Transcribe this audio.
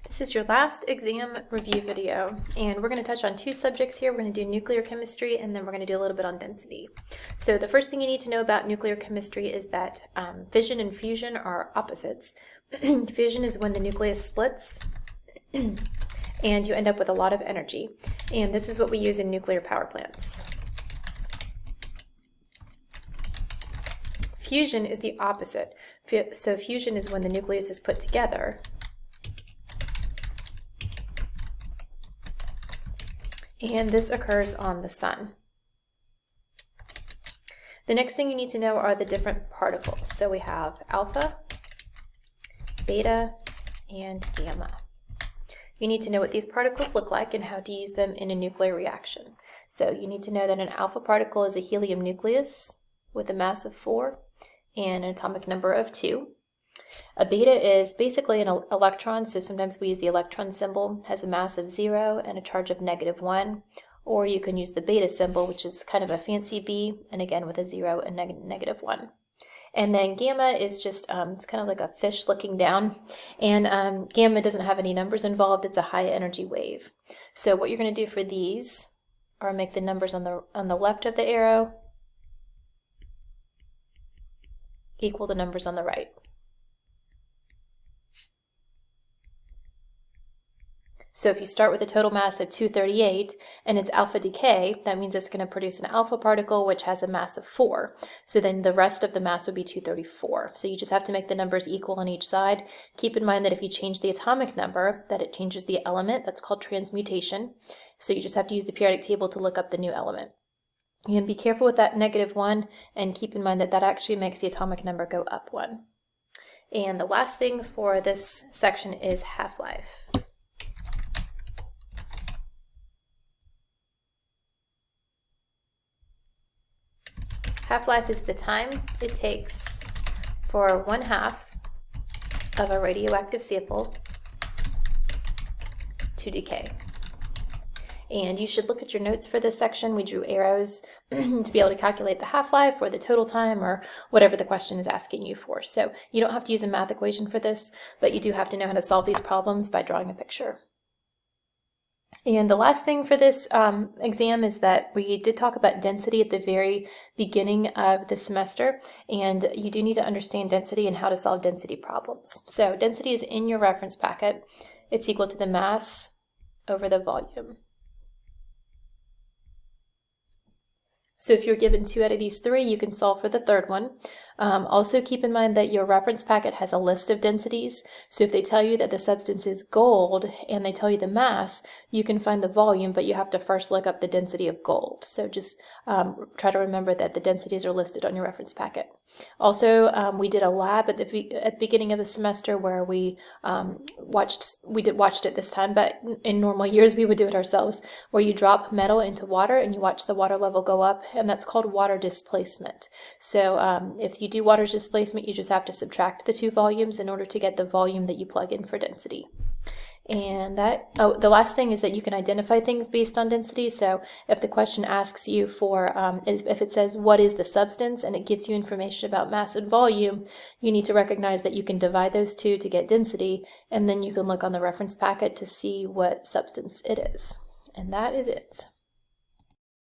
This is your last exam review video, and we're going to touch on two subjects here. We're going to do nuclear chemistry, and then we're going to do a little bit on density. So the first thing you need to know about nuclear chemistry is that fission and fusion are opposites. Fission is when the nucleus splits, and you end up with a lot of energy. And this is what we use in nuclear power plants. Fusion is the opposite. So fusion is when the nucleus is put together. And this occurs on the sun. The next thing you need to know are the different particles. So we have alpha, beta, and gamma. You need to know what these particles look like and how to use them in a nuclear reaction. So you need to know that an alpha particle is a helium nucleus with a mass of 4 and an atomic number of 2. A beta is basically an electron, so sometimes we use the electron symbol, has a mass of 0 and a charge of -1, or you can use the beta symbol, which is kind of a fancy B, and again with a 0 and -1. And then gamma is just, it's kind of like a fish looking down, and gamma doesn't have any numbers involved, it's a high energy wave. So what you're going to do for these are make the numbers on the left of the arrow equal the numbers on the right. So if you start with a total mass of 238 and it's alpha decay, that means it's going to produce an alpha particle which has a mass of 4. So then the rest of the mass would be 234. So you just have to make the numbers equal on each side. Keep in mind that if you change the atomic number, that it changes the element. That's called transmutation. So you just have to use the periodic table to look up the new element. And be careful with that -1 and keep in mind that that actually makes the atomic number go up 1. And the last thing for this section is half-life. Half-life is the time it takes for 1/2 of a radioactive sample to decay. And you should look at your notes for this section. We drew arrows to be able to calculate the half-life or the total time or whatever the question is asking you for. So you don't have to use a math equation for this, but you do have to know how to solve these problems by drawing a picture. And the last thing for this exam is that we did talk about density at the very beginning of the semester, and you do need to understand density and how to solve density problems. So density is in your reference packet. It's equal to the mass over the volume. So if you're given 2 out of these 3, you can solve for the third one. Also keep in mind that your reference packet has a list of densities. So if they tell you that the substance is gold and they tell you the mass, you can find the volume, but you have to first look up the density of gold. So just try to remember that the densities are listed on your reference packet. Also, we did a lab at the beginning of the semester where we watched it this time, but in normal years we would do it ourselves, where you drop metal into water and you watch the water level go up, and that's called water displacement. So if you do water displacement, you just have to subtract the 2 volumes in order to get the volume that you plug in for density. And the last thing is that you can identify things based on density. So if the question asks you for, if it says what is the substance and it gives you information about mass and volume, you need to recognize that you can divide those 2 to get density, and then you can look on the reference packet to see what substance it is. And that is it.